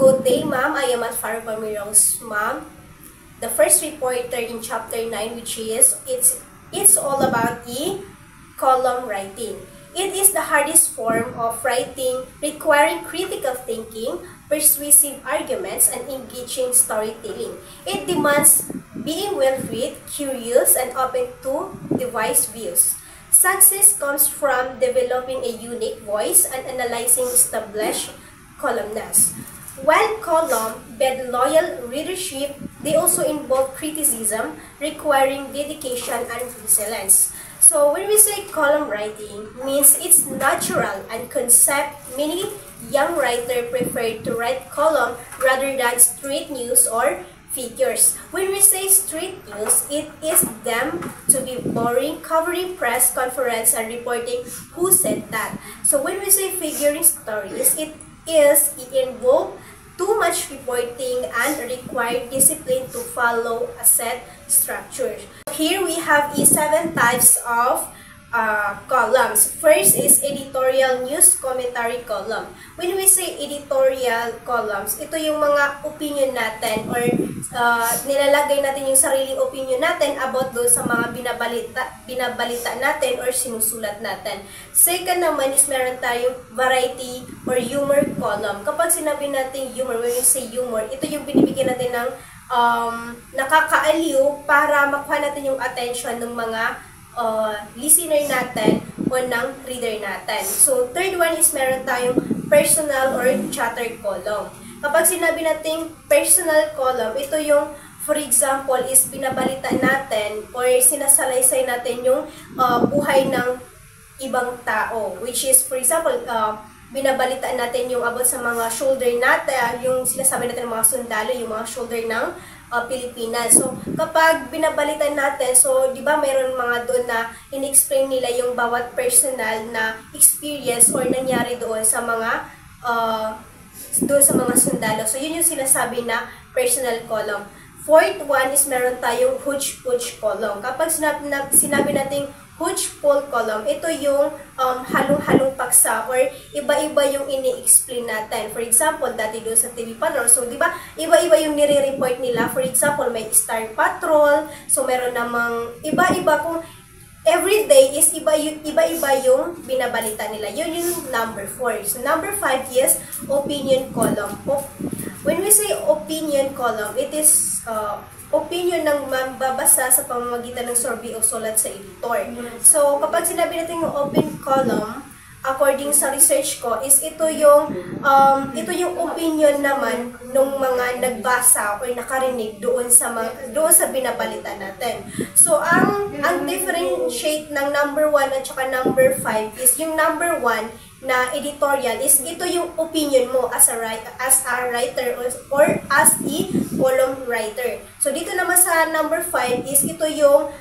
Good day, ma'am. I am Alfaro Pamirong's ma'am, the first reporter in chapter 9, which is it's all about column writing. It is the hardest form of writing, requiring critical thinking, persuasive arguments, and engaging storytelling. It demands being well-read, curious, and open to diverse views. Success comes from developing a unique voice and analyzing established columnists. While column bed loyal readership, they also involve criticism, requiring dedication and resilience. So when we say column writing, means it's natural and concept. Many young writers prefer to write column rather than straight news or figures. When we say straight news, it is them to be boring, covering press conference and reporting who said that. So when we say figuring stories, it involve too much reporting and require discipline to follow a set structure. Here we have 7 types of columns. First is editorial news commentary column. When we say editorial columns, ito yung mga opinion natin or nilalagay natin yung sariling opinion natin about doon sa mga binabalita natin or sinusulat natin. Second naman is meron tayong variety or humor column. Kapag sinabi natin humor, when we say humor, ito yung binibigyan natin ng nakakaaliw para makuha natin yung attention ng mga listener natin o ng reader natin. So, third one is meron tayong personal or chatter column. Kapag sinabi natin personal column, ito yung, for example, is binabalita natin or sinasalaysay natin yung buhay ng ibang tao. Which is, for example, binabalita natin yung about sa mga shoulder natin, yung sinasabi natin ng mga sundalo, yung mga shoulder ng Pilipinas. So, kapag binabalitan natin, so, di ba, mayroon mga doon na in-explain nila yung bawat personal na experience or nangyari doon sa mga sundalo. So, yun yung sinasabi na personal column. Fourth one is meron tayong hodgepodge column. Kapag sinabi nating hodgepodge column, ito yung halong-halong paksa or iba-iba yung ini-explain natin. For example, dati doon sa TV Patrol, so di ba, iba-iba yung nire-report nila. For example, may Star Patrol, so meron namang iba-iba kung every day is iba-iba yung binabalita nila. Yun yung number 4. So number 5 is opinion column. When we say opinion column, it is opinion ng mababasa sa pamamagitan ng survey o sulat sa editor. So, kapag sinabi natin yung open column, according sa research ko, is ito yung opinion naman ng mga nagbasa o nakarinig doon sa binabalita natin. So, ang differentiate ng number 1 at saka number 5 is yung number 1 na editorial is ito yung opinion mo as a writer or as a column writer. So dito naman sa number 5 is ito yung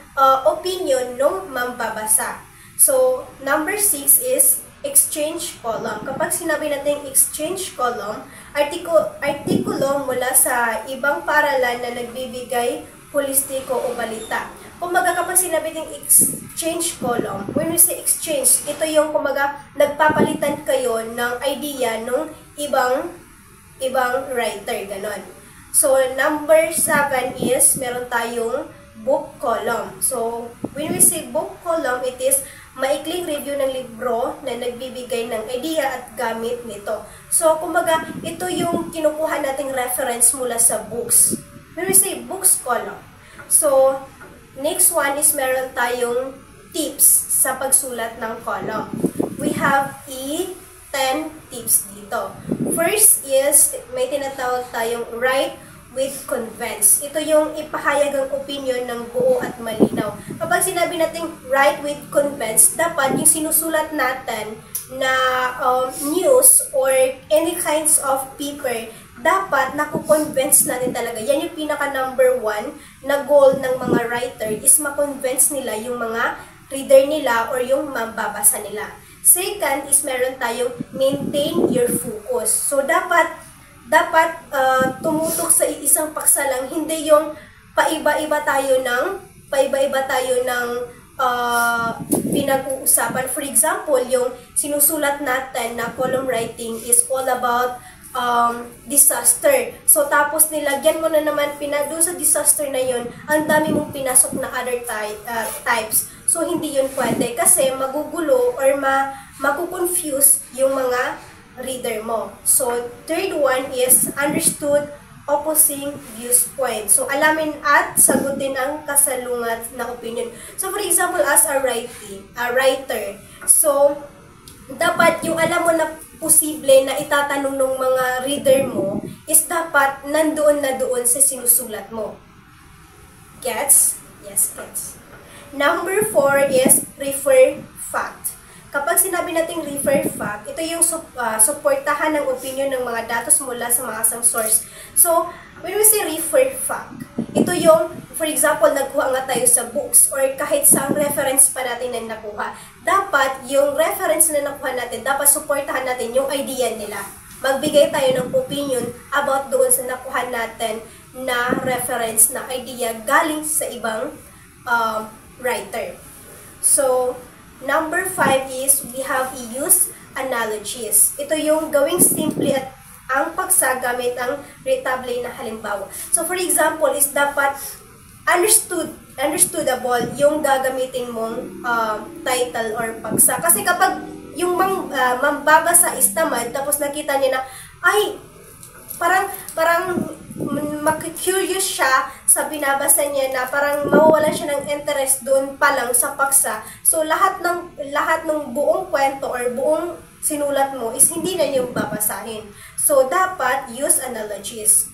opinion ng mambabasa. So number 6 is exchange column. Kapag sinabi natin exchange column, artikulo mula sa ibang paaralan na nagbibigay holistiko o balita. Kumaga kapag sinabi ng exchange column, when we say exchange, ito yung kumaga nagpapalitan kayo ng idea ng ibang writer, ganon. So, number 7 is meron tayong book column. So, when we say book column, it is maikling review ng libro na nagbibigay ng idea at gamit nito. So, kumaga, ito yung kinukuha nating reference mula sa books. When we say books column, so, next one is meron tayong tips sa pagsulat ng column. We have 10 tips dito. First is, may tinatawag tayong write with convince. Ito yung ipahayag ang opinion ng buo at malinaw. Kapag sinabi natin write with convince, dapat yung sinusulat natin na news or any kinds of paper, dapat nakukonvince natin talaga. Yan yung pinaka number 1 na goal ng mga writer is makonvince nila yung mga reader nila or yung mababasa nila. Second is meron tayong maintain your focus. So dapat tumutok sa isang paksa lang, hindi yung paiba-iba tayo ng pinag-uusapan. For example, yung sinusulat natin na column writing is all about disaster. So, tapos nilagyan mo na naman, doon sa disaster na yun, ang dami mong pinasok na other types. So, hindi yun pwede kasi magugulo or makukonfuse yung mga reader mo. So, third one is understood opposing viewpoint. So, alamin at sagutin ang kasalungat na opinion. So, for example, as a writer, so, dapat yung alam mo na posible na itatanong ng mga reader mo is dapat nandoon na doon sa sinusulat mo. Gets? Yes, gets. Number 4 is refer fact. Kapag sinabi natin refer fact, ito yung suportahan ng opinion ng mga datos mula sa mga isang source. So, when we say refer fact, ito yung, for example, nagkuha nga tayo sa books or kahit sa reference pa natin na nakuha. Dapat yung reference na nakuha natin, dapat suportahan natin yung idea nila. Magbigay tayo ng opinion about doon sa nakuha natin na reference na idea galing sa ibang writer. So, number 5 is we have use analogies. Ito yung gawing simple at ang pagsagamit ang retable na halimbawa. So, for example, is dapat understandable yung gagamitin mong title or paksa. Kasi kapag yung mambabasa is tamad, tapos nakita niya na, ay, parang makikurious siya sa binabasa niya na parang mawawalan siya ng interest doon pa lang sa paksa. So, lahat ng buong kwento or buong sinulat mo is hindi na yung babasahin. So, dapat use analogies.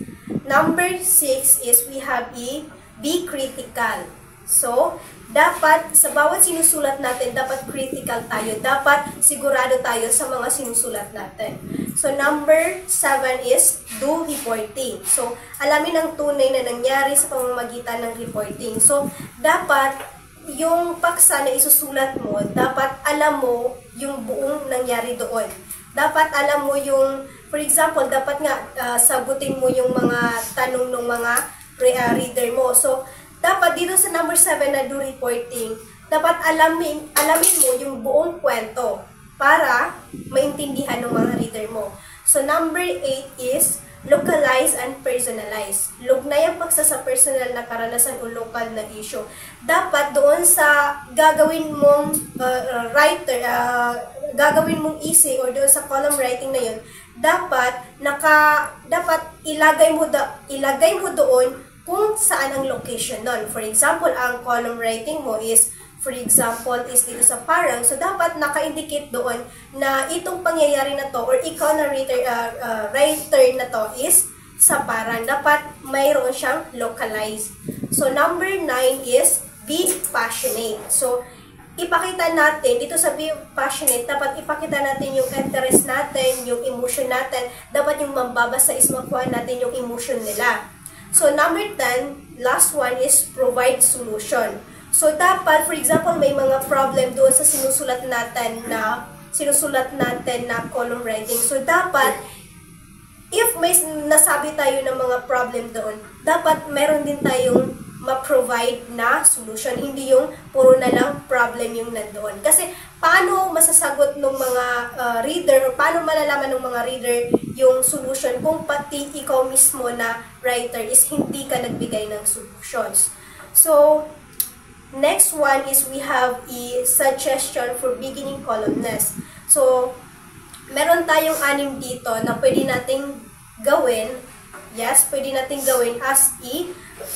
Number 6 is we have be critical. So, dapat sa bawat sinusulat natin, dapat critical tayo. Dapat sigurado tayo sa mga sinusulat natin. So, number 7 is do reporting. So, alamin ang tunay na nangyari sa pamamagitan ng reporting. So, dapat yung paksa na isusulat mo, dapat alam mo yung buong nangyari doon. Dapat alam mo yung, for example, dapat nga sagutin mo yung mga tanong ng mga reader mo. So, dapat dito sa number 7 na do reporting, dapat alamin mo yung buong kwento para maintindihan ng mga reader mo. So, number 8 is localize and personalize. Lugnay ang paksa sa personal na karanasan o local na issue. Dapat doon sa gagawin mong gagawin mong essay or doon sa column writing na yun, dapat ilagay mo doon kung saan ang location nun. For example, ang column writing mo is, for example, is dito sa Parang. So, dapat naka-indicate doon na itong pangyayari na to or ikaw na writer na to is sa Parang. Dapat mayroon siyang localized. So, number 9 is be passionate. So, ipakita natin, dito sa be passionate, dapat ipakita natin yung interest natin, yung emotion natin. Dapat yung mambabasa is makuha natin yung emotion nila. So, number 10, last one is provide solution. So, dapat, for example, may mga problem doon sa sinusulat natin na column writing. So, dapat, if may nasabi tayo ng mga problem doon, dapat meron din tayong ma-provide na solution. Hindi yung puro na lang problem yung nandoon. Kasi, paano masasagot ng mga reader or paano malalaman ng mga reader yung solution kung pati ikaw mismo na writer is hindi ka nagbigay ng solutions. So, next one is we have a suggestion for beginning columnist. So, meron tayong 6 dito na pwede nating gawin. Yes, pwede nating gawin as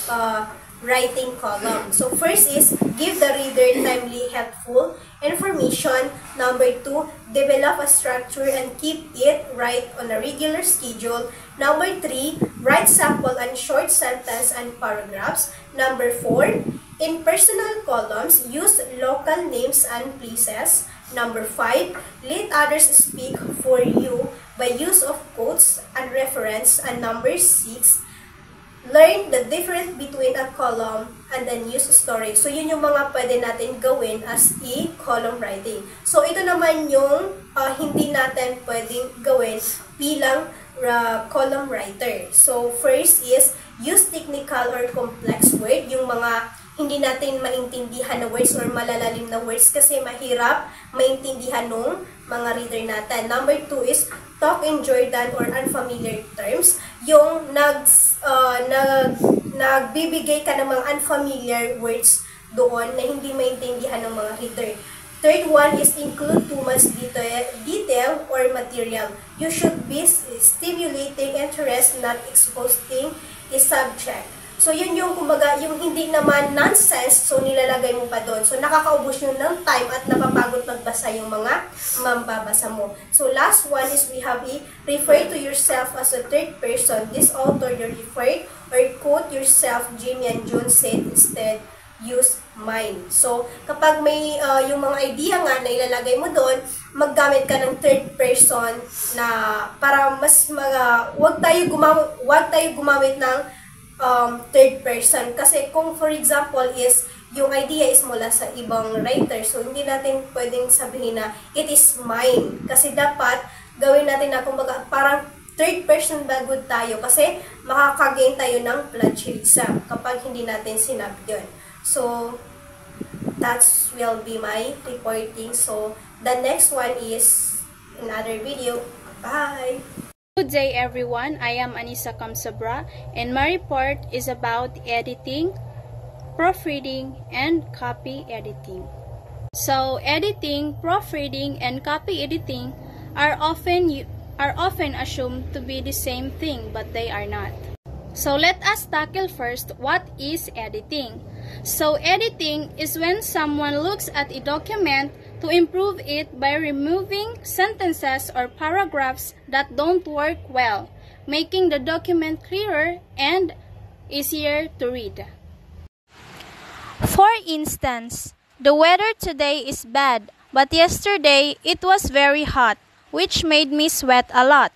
a writing column. So, first is give the reader timely, helpful information. Number 2, develop a structure and keep it right on a regular schedule. Number 3, write sample and short sentence and paragraphs. Number 4, in personal columns, use local names and places. Number 5, let others speak for you by use of quotes and reference. And number 6, learn the difference between a column and then use a story. So, yun yung mga pwede natin gawin as a column writing. So, ito naman yung hindi natin pwedeng gawin bilang column writer. So, first is use technical or complex word, yung mga hindi natin maintindihan na words or malalalim na words kasi mahirap maintindihan ng mga reader natin. Number 2 is talk in Jordan or unfamiliar terms. Yung nagbibigay ka ng mga unfamiliar words doon na hindi maintindihan ng mga reader. Third one is include too much detail or material. You should be stimulating interest, not exposing a subject. So, yun yung, kumbaga, yung hindi naman nonsense, so nilalagay mo pa doon. So, nakakaubos yun ng time at napapagod magbasa yung mga mambabasa mo. So, last one is we have a refer to yourself as a third person. This author you referred or quote yourself, Jimmy and John said instead, use mine. So, kapag may yung mga idea nga na ilalagay mo doon, maggamit ka ng third person na para mas wag tayo gumamit ng third person. Kasi kung for example is yung idea is mula sa ibang writer, so hindi natin pwedeng sabihin na it is mine. Kasi dapat gawin natin na kumbaga parang third person bagod tayo kasi makakagain tayo ng plagiarism kapag hindi natin sinabi yun. So, that will be my reporting. So, the next one is another video. Bye! Good day everyone, I am Anissa Kamsabra and my report is about editing, proofreading, and copy editing. So, editing, proofreading, and copy editing are often assumed to be the same thing, but they are not. So, let us tackle first what is editing. So, editing is when someone looks at a document to improve it by removing sentences or paragraphs that don't work well, making the document clearer and easier to read. For instance, the weather today is bad, but yesterday it was very hot, which made me sweat a lot.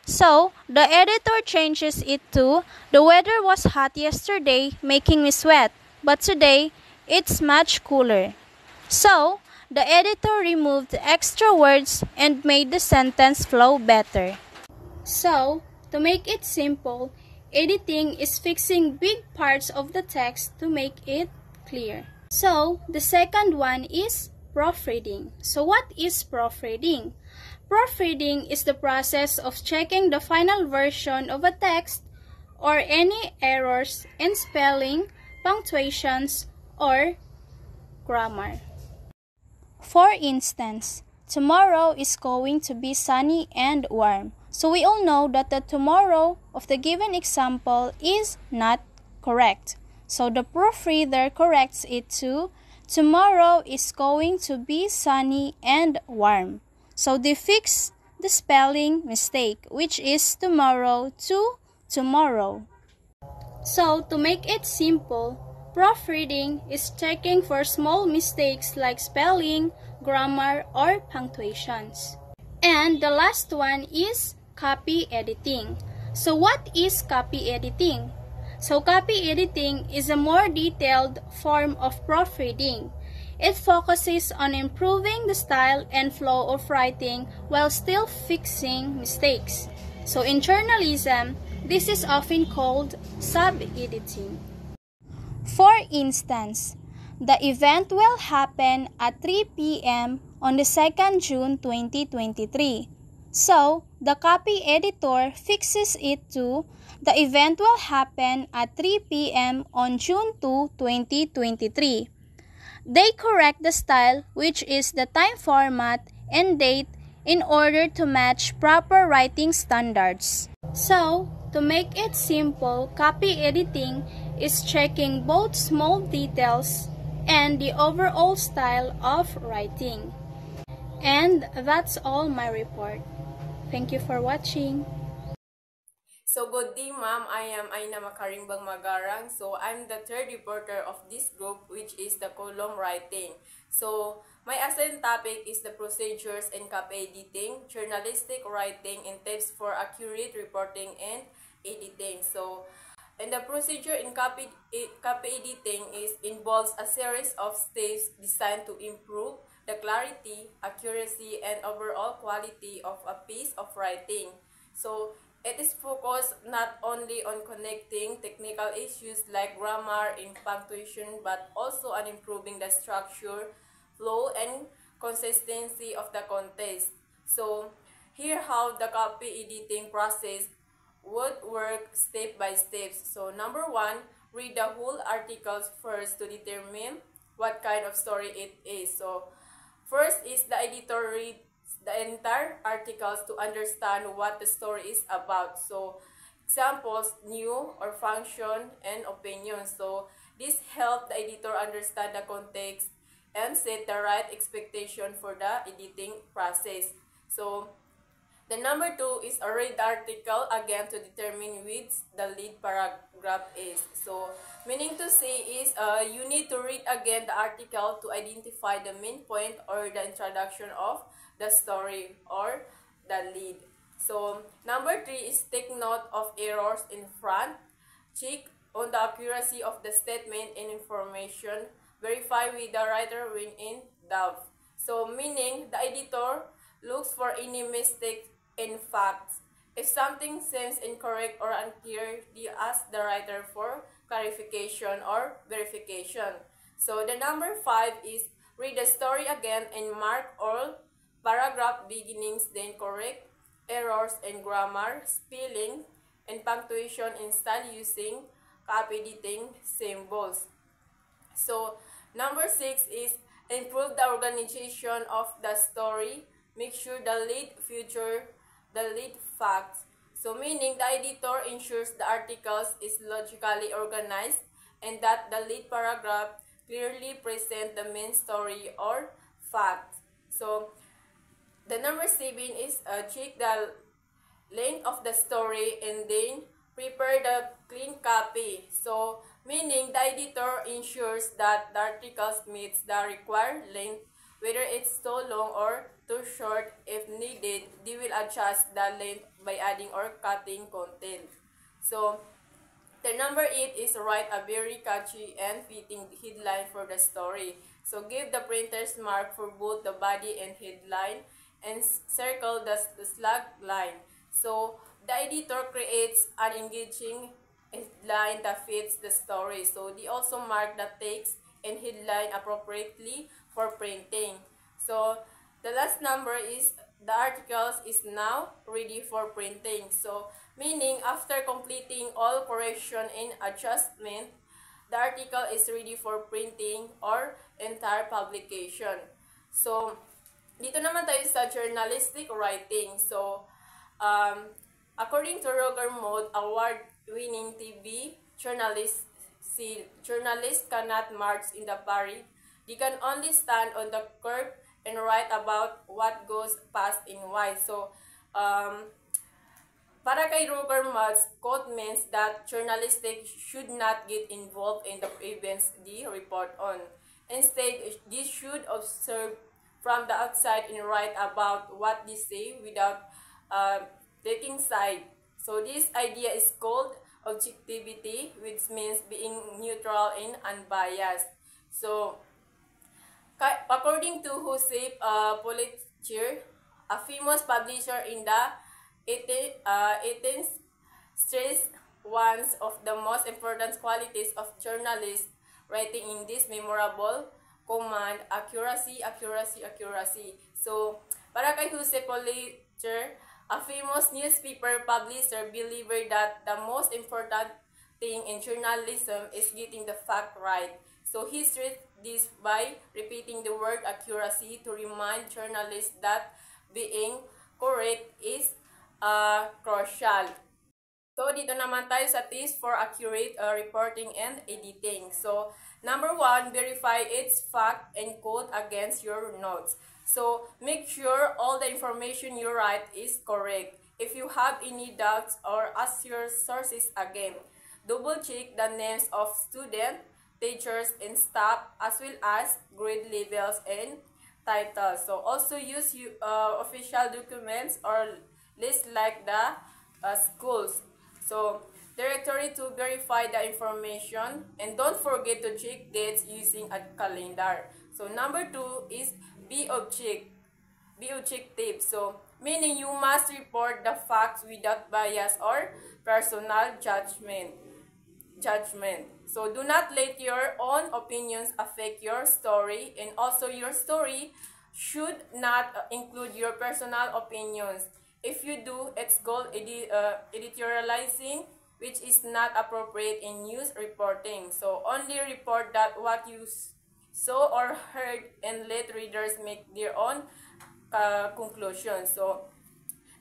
So, the editor changes it to, the weather was hot yesterday, making me sweat, but today, it's much cooler. So, the editor removed extra words and made the sentence flow better. So, to make it simple, editing is fixing big parts of the text to make it clear. So, the second one is proofreading. So, what is proofreading? Proofreading is the process of checking the final version of a text or any errors in spelling, punctuations, or grammar. For instance, tomorrow is going to be sunny and warm. So we all know that the tomorrow of the given example is not correct. So the proofreader corrects it to, tomorrow is going to be sunny and warm. So they fix the spelling mistake, which is tomorrow to tomorrow. So, to make it simple, proofreading is checking for small mistakes like spelling, grammar, or punctuations. And the last one is copy editing. So, what is copy editing? So, copy editing is a more detailed form of proofreading. It focuses on improving the style and flow of writing while still fixing mistakes. So, in journalism, this is often called sub-editing. For instance, the event will happen at 3 p.m. on the 2nd June 2023. So, the copy editor fixes it to, the event will happen at 3 p.m. on June 2, 2023. They correct the style, which is the time format and date, in order to match proper writing standards. So, to make it simple, copy editing is checking both small details and the overall style of writing. And that's all my report. Thank you for watching. So good day ma'am, I am Aina Makarimbang Magarang. So I'm the third reporter of this group, which is the column writing. So my assigned topic is the procedures in copy editing, journalistic writing, and tips for accurate reporting and editing. So and the procedure in copy editing involves a series of steps designed to improve the clarity, accuracy, and overall quality of a piece of writing. So It is focused not only on connecting technical issues like grammar and punctuation, but also on improving the structure, flow, and consistency of the context. So, here how the copy editing process would work step by step. So, number one, read the whole articles first to determine what kind of story it is. So, first is the editor reads the entire articles to understand what the story is about. So, examples, new or function, and opinion. So, this helps the editor understand the context and set the right expectation for the editing process. So, the number two is a read article again to determine which the lead paragraph is. So, meaning to say is you need to read again the article to identify the main point or the introduction of the story or the lead. So, number three is take note of errors in front. Check on the accuracy of the statement and information. Verify with the writer when in doubt. So, meaning the editor looks for any mistake in facts. If something seems incorrect or unclear, they ask the writer for clarification or verification. So the number five is read the story again and mark all paragraph beginnings, then correct errors in grammar, spelling, and punctuation in style using copy editing symbols. So number six is improve the organization of the story. Make sure the lead feature the lead facts. So meaning the editor ensures the articles is logically organized and that the lead paragraph clearly present the main story or fact. So the number seven is check the length of the story and then prepare the clean copy. So meaning the editor ensures that the articles meets the required length, whether it's too long or too short. If needed, they will adjust the length by adding or cutting content. So, the number 8 is write a very catchy and fitting headline for the story. So, give the printer's mark for both the body and headline and circle the slug line. So, the editor creates an engaging headline that fits the story. So, they also mark the text and headline appropriately for printing. So, the last number is the articles is now ready for printing. So, meaning after completing all correction and adjustment, the article is ready for printing or entire publication. So, dito naman tayo sa journalistic writing. So, according to Roger Mood, award-winning TV journalist, journalists cannot march in the parade. They can only stand on the curb and write about what goes past in why. So, para kay Roger Mudd's quote means that journalistic should not get involved in the events they report on. Instead, they should observe from the outside and write about what they say without taking side. So, this idea is called objectivity, which means being neutral and unbiased. So, according to Joseph Pulitzer, a famous publisher in the 18th stressed one of the most important qualities of journalist writing in this memorable command, accuracy, accuracy, accuracy. So, para kay Joseph Pulitzer, a famous newspaper publisher believed that the most important thing in journalism is getting the fact right. So he stressed this by repeating the word accuracy to remind journalists that being correct is crucial. So dito naman tayo sa tips for accurate reporting and editing. So number 1, verify its fact and quote against your notes. So make sure all the information you write is correct. If you have any doubts, or ask your sources again. Double check the names of students, teachers, and staff, as well as grade levels and titles. So also use official documents or list like the schools. So directory to verify the information, and don't forget to check dates using a calendar. So number 2 is be objective. So meaning you must report the facts without bias or personal judgment. So do not let your own opinions affect your story, and also your story should not include your personal opinions. If you do, it's called editorializing, which is not appropriate in news reporting. So only report that what you saw or heard, and let readers make their own conclusions. So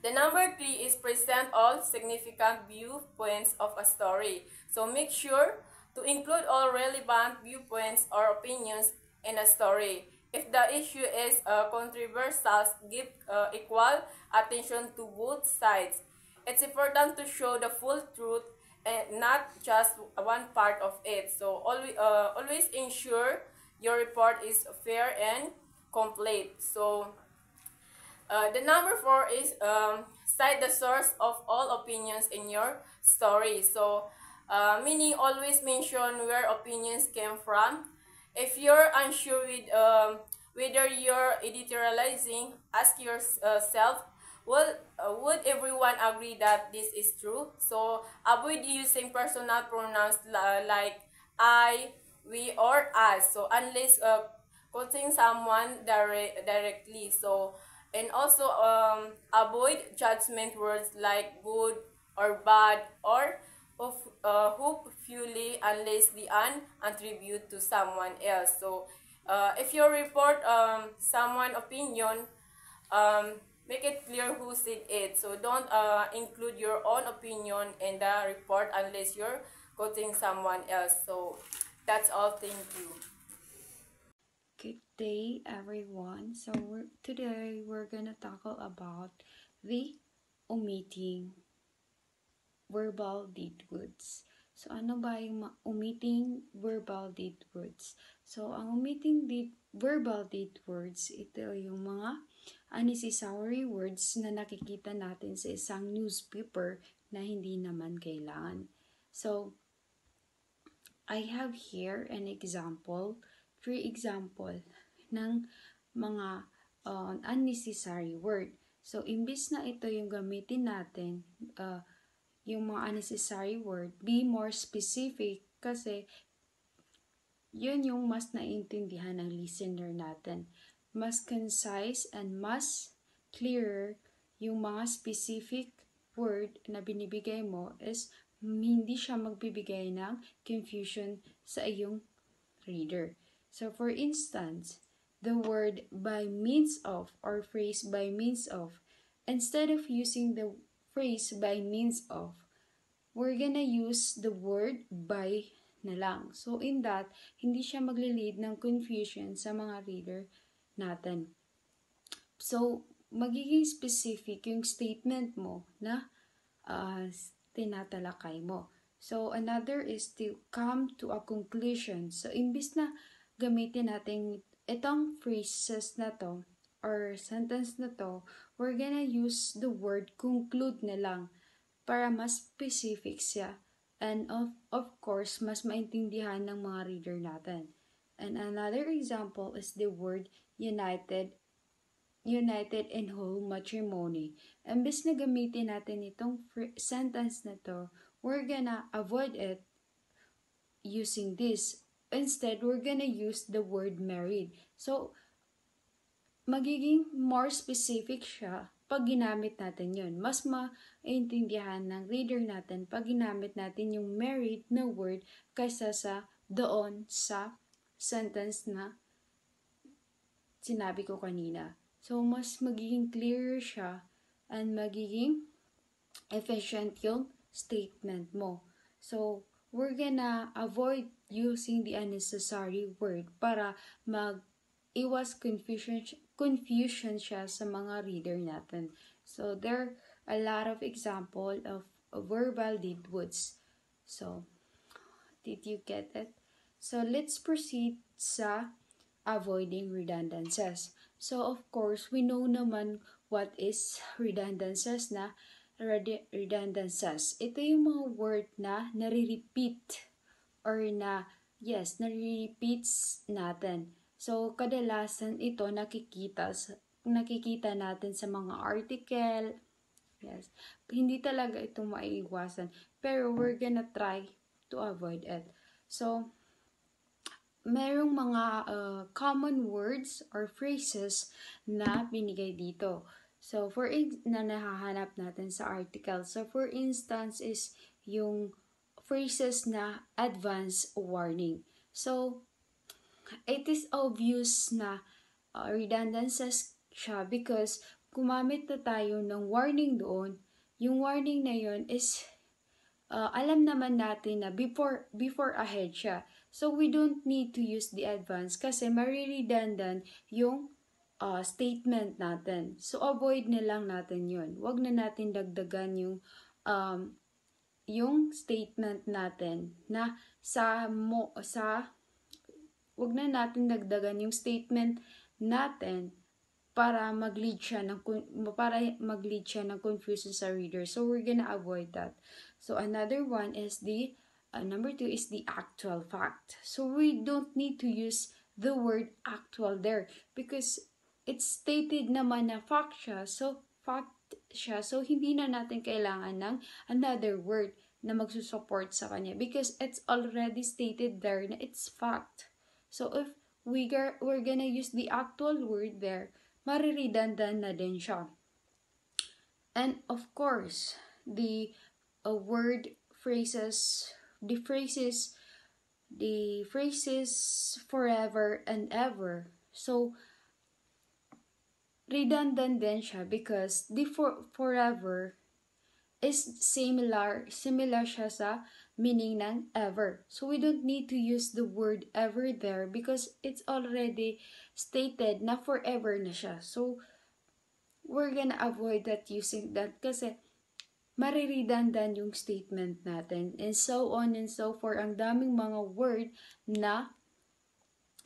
the number 3 is present all significant viewpoints of a story. So make sure to include all relevant viewpoints or opinions in a story. If the issue is controversial, give equal attention to both sides. It's important to show the full truth and not just one part of it. So always ensure your report is fair and complete. So the number 4 is cite the source of all opinions in your story. So, meaning always mention where opinions came from. If you're unsure with whether you're editorializing, ask yourself, would everyone agree that this is true? So, avoid using personal pronouns like I, we, or us. So, unless quoting someone directly. So, and also avoid judgment words like good or bad or hopefully, unless the attribute to someone else. So if you report someone opinion, make it clear who said it. So don't include your own opinion in the report unless you're quoting someone else. So that's all. Thank you. Good day, everyone. So today we're gonna tackle about the omitting verbal deed words. So ano ba yung omitting verbal deed words? So ang omitting verbal deed words, ito yung mga unnecessary words na nakikita natin sa isang newspaper na hindi naman kailangan. So I have here an example, 3 example ng mga unnecessary word. So, imbis na ito yung gamitin natin, yung mga unnecessary word, be more specific kasi yun yung mas naiintindihan ng listener natin. Mas concise and mas clearer yung mga specific word na binibigay mo is hindi siya magbibigay ng confusion sa iyong reader. So, for instance, the word by means of or phrase by means of, instead of using the phrase by means of, we're gonna use the word by na lang. So, in that, hindi siya magle-lead ng confusion sa mga reader natin. So, magiging specific yung statement mo na tinatalakay mo. So, another is to come to a conclusion. So, imbis na gamitin natin itong phrases na to or sentence na to, we're gonna use the word conclude na lang para mas specific siya. And of course, mas maintindihan ng mga reader natin. And another example is the word united in whole matrimony. Imbes na gamitin natin itong sentence na to, we're gonna avoid it using this. Instead, we're gonna use the word married. So, magiging more specific siya pag ginamit natin yun. Mas maintindihan ng reader natin pag ginamit natin yung married na word kaysa sa doon sa sentence na sinabi ko kanina. So, mas magiging clearer siya and magiging efficient yung statement mo. So, we're gonna avoid using the unnecessary word para mag-iwas confusion siya sa mga reader natin. So, there are a lot of example of verbal deed words. So, did you get it? So, let's proceed sa avoiding redundancies. So, of course, we know naman what is redundancies na redundancies. Ito yung mga word na nare-repeat or nare-repeats natin. So, kadalasan ito nakikita nakikita natin sa mga article. Yes. Hindi talaga ito maiiwasan. Pero we're gonna try to avoid it. So, merong mga common words or phrases na binigay dito. So, na nahahanap natin sa article. So, for instance, is yung phrases na advance warning. So, it is obvious na redundancies siya because gumamit na tayo ng warning doon. Yung warning na yun is alam naman natin na before ahead siya. So, we don't need to use the advance kasi redundant yung statement natin. So, avoid na lang natin yun. Huwag na natin dagdagan yung statement natin na huwag na natin dagdagan yung statement natin para mag-lead siya ng confusion sa reader. So, we're gonna avoid that. So, another one is number 2 is the actual fact. So, we don't need to use the word actual there because it's stated naman na fact siya. So, hindi na natin kailangan ng another word na magsusupport sa kanya because it's already stated there na it's fact. So, if we're gonna use the actual word there, redundant na din siya. And of course, the phrases forever and ever. So, redundant din siya because the forever is similar siya sa meaning ng ever. So, we don't need to use the word ever there because it's already stated na forever na siya. So, we're gonna avoid that using that kasi redundant yung statement natin. And so on and so forth. Ang daming mga word na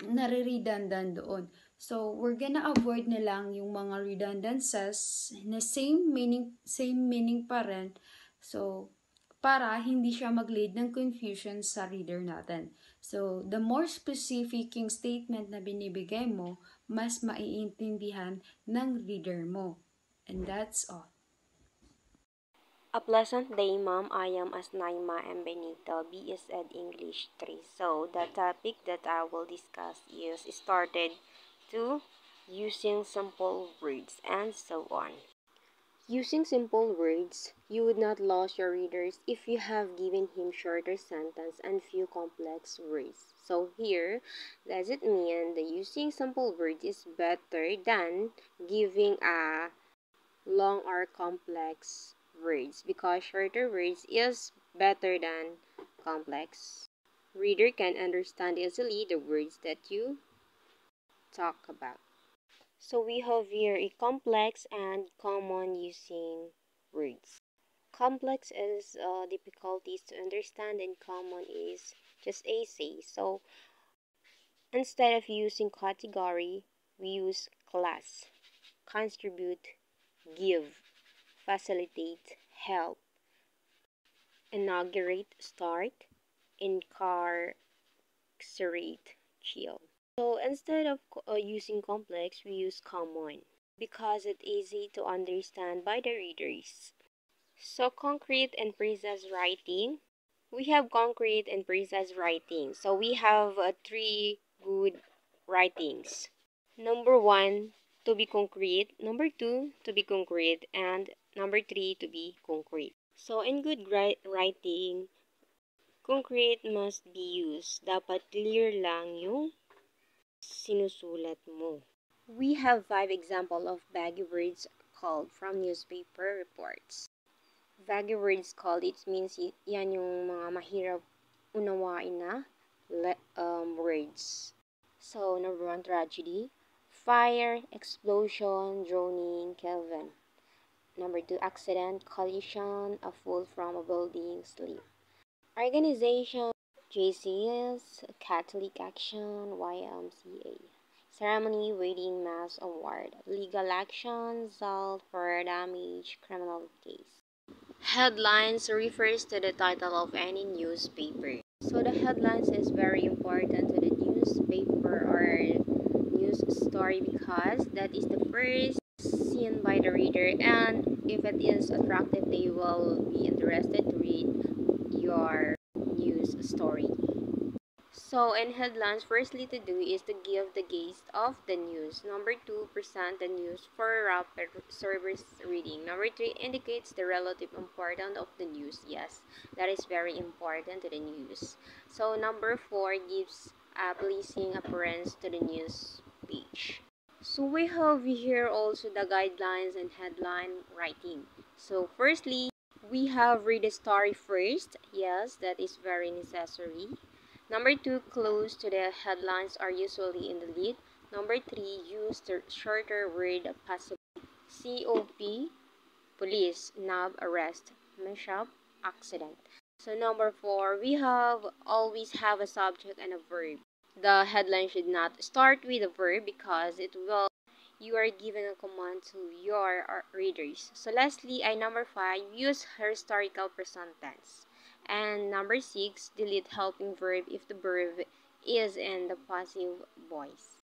redundant doon. So, we're gonna avoid na lang yung mga redundancies na same meaning pa rin. So, para hindi siya mag-lead ng confusion sa reader natin. So, the more specific yung statement na binibigay mo, mas maiintindihan ng reader mo. And that's all. A pleasant day, Mom. I am Asnaima M. Benito, BS Ed English 3. So, the topic that I will discuss is started to using simple words and so on. Using simple words, you would not lose your readers if you have given him shorter sentence and few complex words. So here, does it mean that using simple words is better than giving a long or complex words because shorter words is better than complex? Reader can understand easily the words that you talk about. So we have here a complex and common using words. Complex is difficulties to understand and common is just easy. So instead of using category, we use class, contribute, give, facilitate, help, inaugurate, start, incarcerate, chill. So instead of using complex, we use common because it's easy to understand by the readers. So concrete and precise writing. We have concrete and precise writing. So we have 3 good writings. Number 1, to be concrete. Number 2, to be concrete. And number 3, to be concrete. So in good writing, concrete must be used. Dapat clear lang yung sinusulat mo. We have 5 examples of baggy words called from newspaper reports. Baggy words called, it means yan yung mga mahirap unawain na words. So, number 1, tragedy, fire, explosion, drowning, Kelvin. Number 2, accident, collision, a fall from a building, sleep. Organization, JCS, Catholic Action, YMCA. Ceremony, wedding, mass, award. Legal action, result for damage, criminal case. Headlines refers to the title of any newspaper. So the headlines is very important to the newspaper or news story because that is the first seen by the reader, and if it is attractive, they will be interested to read your news story. So, in headlines, firstly to do is to give the gist of the news. Number 2, present the news for rapid service reading. Number 3, indicates the relative importance of the news. Yes, that is very important to the news. So, number 4, gives a pleasing appearance to the news page. So, we have here also the guidelines and headline writing. So, firstly, we have read the story first. Yes, that is very necessary. Number 2, clues to the headlines are usually in the lead. Number 3, use the shorter word possible. COP, police, NAB, arrest, mishap, accident. So number 4, we have always have a subject and a verb. The headline should not start with a verb because it will you are giving a command to your readers. So lastly, number 5, use historical present tense. And number 6, delete helping verb if the verb is in the passive voice.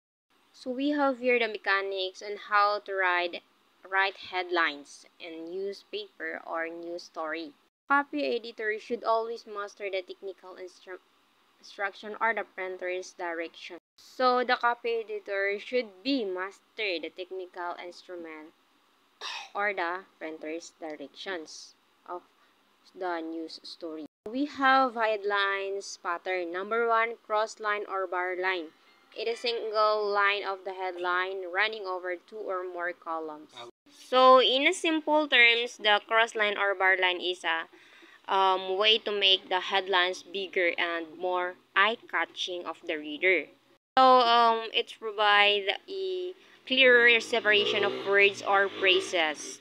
So we have here the mechanics on how to write headlines in newspaper or news story. Copy editor should always master the technical instruction or the printer's direction. So the copy editor should be master the technical instrument or the printer's directions of the news story. We have headlines pattern. Number 1, cross line or bar line. It is a single line of the headline running over 2 or more columns. So in a simple terms, the cross line or bar line is a way to make the headlines bigger and more eye-catching of the reader. So it provides a clearer separation of words or phrases.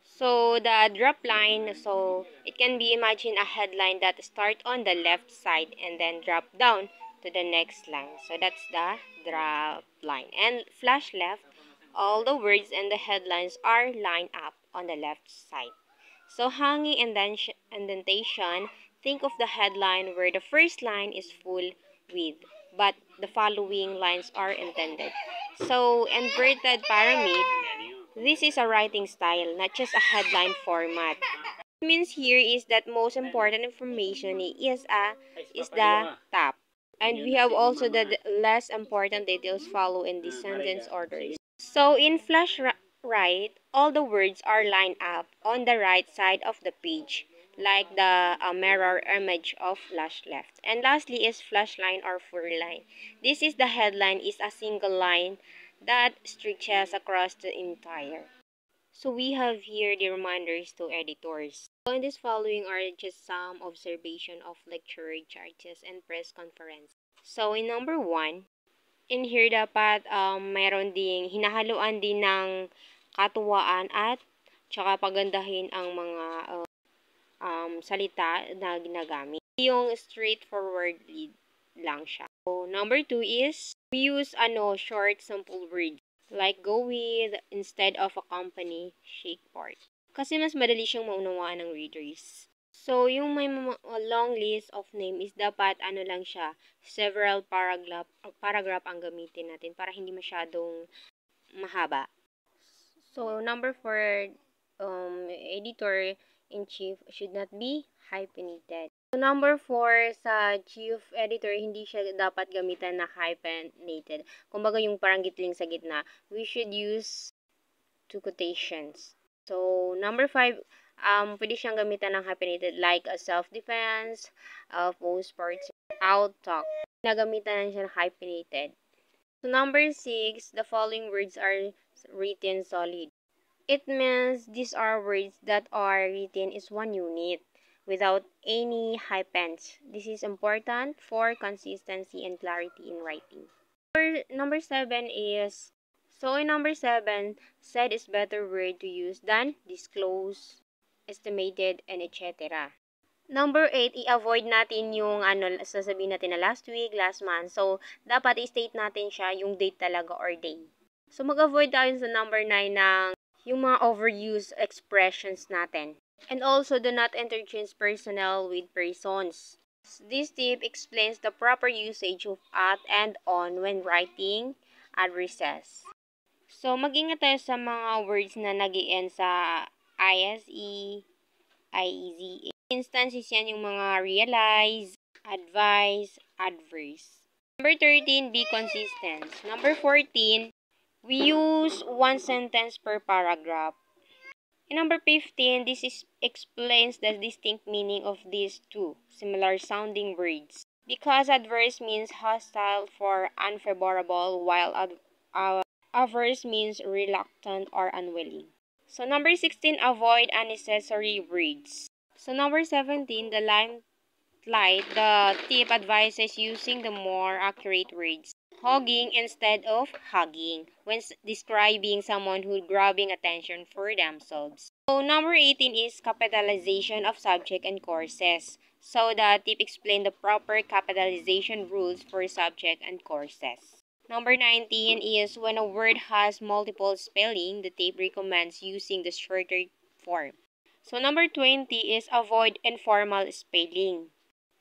So the drop line, so it can be imagined a headline that starts on the left side and then drop down to the next line. So that's the drop line. And flash left, all the words and the headlines are lined up on the left side. So hanging indentation, think of the headline where the first line is full width, but the following lines are indented. So inverted pyramid, this is a writing style, not just a headline format. What it means here is that most important information is the top. And we have also the less important details follow in the sentence orders. So in flash right, all the words are lined up on the right side of the page, like the mirror image of flash left. And lastly is flash line or fur line. This is the headline is a single line that stretches across the entire. So we have here the reminders to editors. So in this following are just some observation of lecture charges and press conference. So in number 1, in here dapat mayroon ding hinahaluan din ng katuwaan at tsaka pagandahin ang mga salita na ginagamit. Yung straightforward lead lang siya. So number 2 is we use short sample words like go with instead of accompany, shake part. Kasi mas madali siyang maunawaan ng readers. So, yung may long list of name is dapat lang siya, several paragraph ang gamitin natin para hindi masyadong mahaba. So, number 4, editor-in-chief should not be hyphenated. So, number 4, sa chief editor, hindi siya dapat gamitan na hyphenated. Kumbaga yung parang gitling sa gitna, we should use 2 quotations. So, number 5, pwede siyang gamitan ng hyphenated like a self-defense, post parts, out-talk. Nagamitan na siya ng hyphenated. So, number 6, the following words are written solid. It means these are words that are written as one unit without any hyphens. This is important for consistency and clarity in writing. Number 7 is, so in number 7, said is better word to use than disclose, estimated, and etc. Number 8, i-avoid natin yung sasabihin natin na last week, last month. So, dapat i-state natin siya yung date talaga or day. So, mag-avoid tayo sa number 9 ng yung mga overused expressions natin. And also, do not interchange personnel with persons. This tip explains the proper usage of at and on when writing addresses. So, mag-ingat tayo sa mga words na nag-i-end sa ISE, IEZA. Instances yan yung mga realize, advise, adverse. Number 13, be consistent. Number 14, we use one sentence per paragraph. In number 15, explains the distinct meaning of these two similar sounding words. Because adverse means hostile for unfavorable, while averse means reluctant or unwilling. So number 16, avoid unnecessary words. So number 17, the tip advises using the more accurate words. Hogging instead of hugging when describing someone who's grabbing attention for themselves. So number 18 is capitalization of subject and courses. So the tip explain the proper capitalization rules for subject and courses. Number 19 is when a word has multiple spelling, the tip recommends using the shorter form. So number 20 is avoid informal spelling.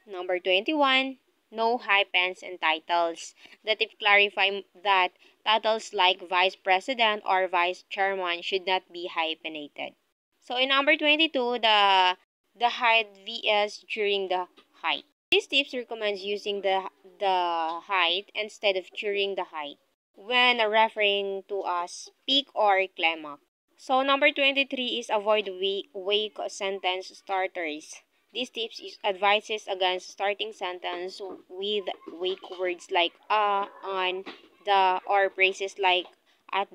Number 21, no hyphens in titles. The tip clarify that titles like Vice President or Vice Chairman should not be hyphenated. So in number 22, the height vs during the height. These tips recommends using the height instead of during the height when referring to a peak or climax. So number 23 is avoid weak sentence starters. These tips advises against starting sentence with weak words like on, the, or phrases like at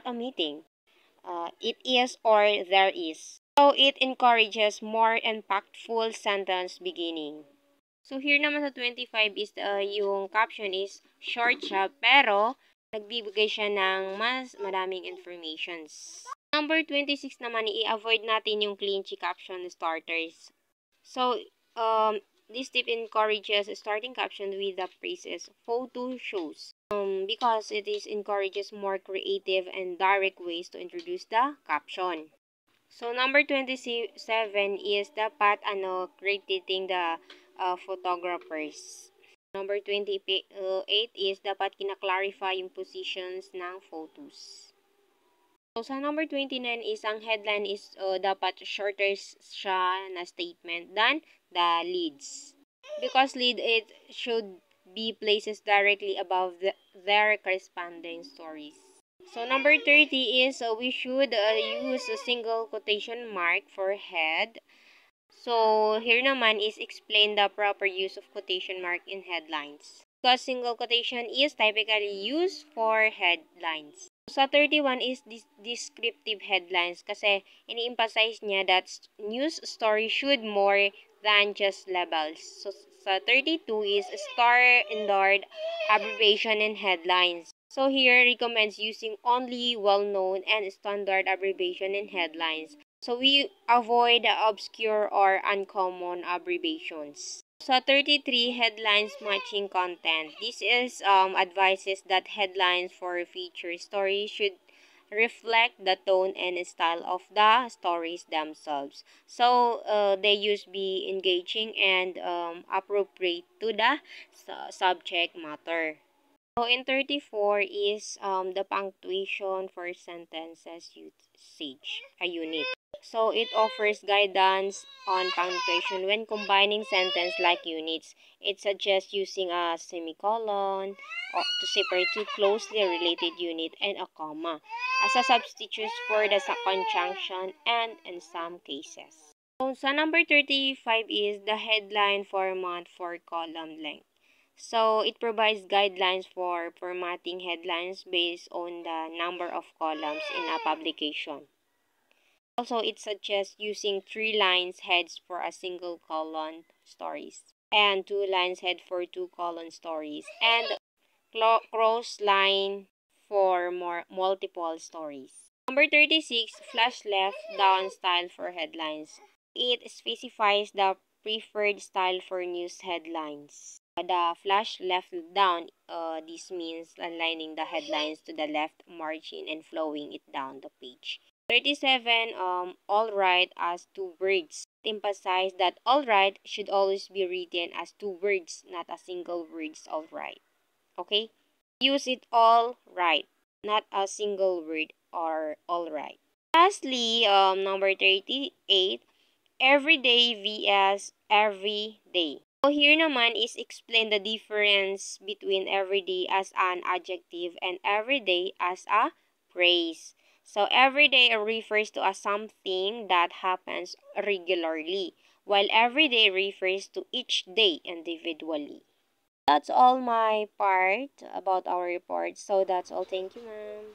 a meeting, it is or there is. So it encourages more impactful sentence beginning. So here naman sa 25 is yung caption is short siya pero nagbibigay siya ng mas maraming informations. Number 26 naman, i-avoid natin yung clinchy caption starters. So, this tip encourages starting caption with the phrases photo shows because it encourages more creative and direct ways to introduce the caption. So, number 27 is dapat crediting the photographers. Number 28 is dapat kinaklarify yung positions ng photos. So, sa number 29 is, ang headline is dapat shorter siya na statement than the leads. Because lead, it should be places directly above their corresponding stories. So, number 30 is we should use a single quotation mark for head. So, here naman is explain the proper use of quotation mark in headlines. Because single quotation is typically used for headlines. Sa 31 is descriptive headlines kasi ini-emphasize niya that news story should more than just labels. So, sa 32 is standard abbreviation in headlines. So, here recommends using only well-known and standard abbreviation in headlines. So, we avoid obscure or uncommon abbreviations. Sa 33, headlines matching content. This is advises that headlines for feature stories should reflect the tone and style of the stories themselves. So, they should be engaging and appropriate to the subject matter. So, in 34 is the punctuation for sentences usage, a unit. So, it offers guidance on punctuation when combining sentence like units. It suggests using a semicolon or to separate two closely related unit and a comma as a substitute for the conjunction and in some cases. So, sa number 35 is the headline format for column length. So, it provides guidelines for formatting headlines based on the number of columns in a publication. Also, it suggests using 3 lines heads for a single column stories and 2 lines head for 2 column stories and cross line for multiple stories. Number 36, flash left down style for headlines. It specifies the preferred style for news headlines. The flash left down, this means aligning the headlines to the left margin and flowing it down the page. 37, all right as 2 words. Emphasize that all right should always be written as 2 words, not a single words all right. Okay? use it all right, not a single word or all right. Lastly, number 38, everyday vs every day. So here naman is explain the difference between everyday as an adjective and everyday as a praise. So everyday refers to a something that happens regularly, while everyday refers to each day individually. That's all my part about our report. So that's all. Thank you, ma'am.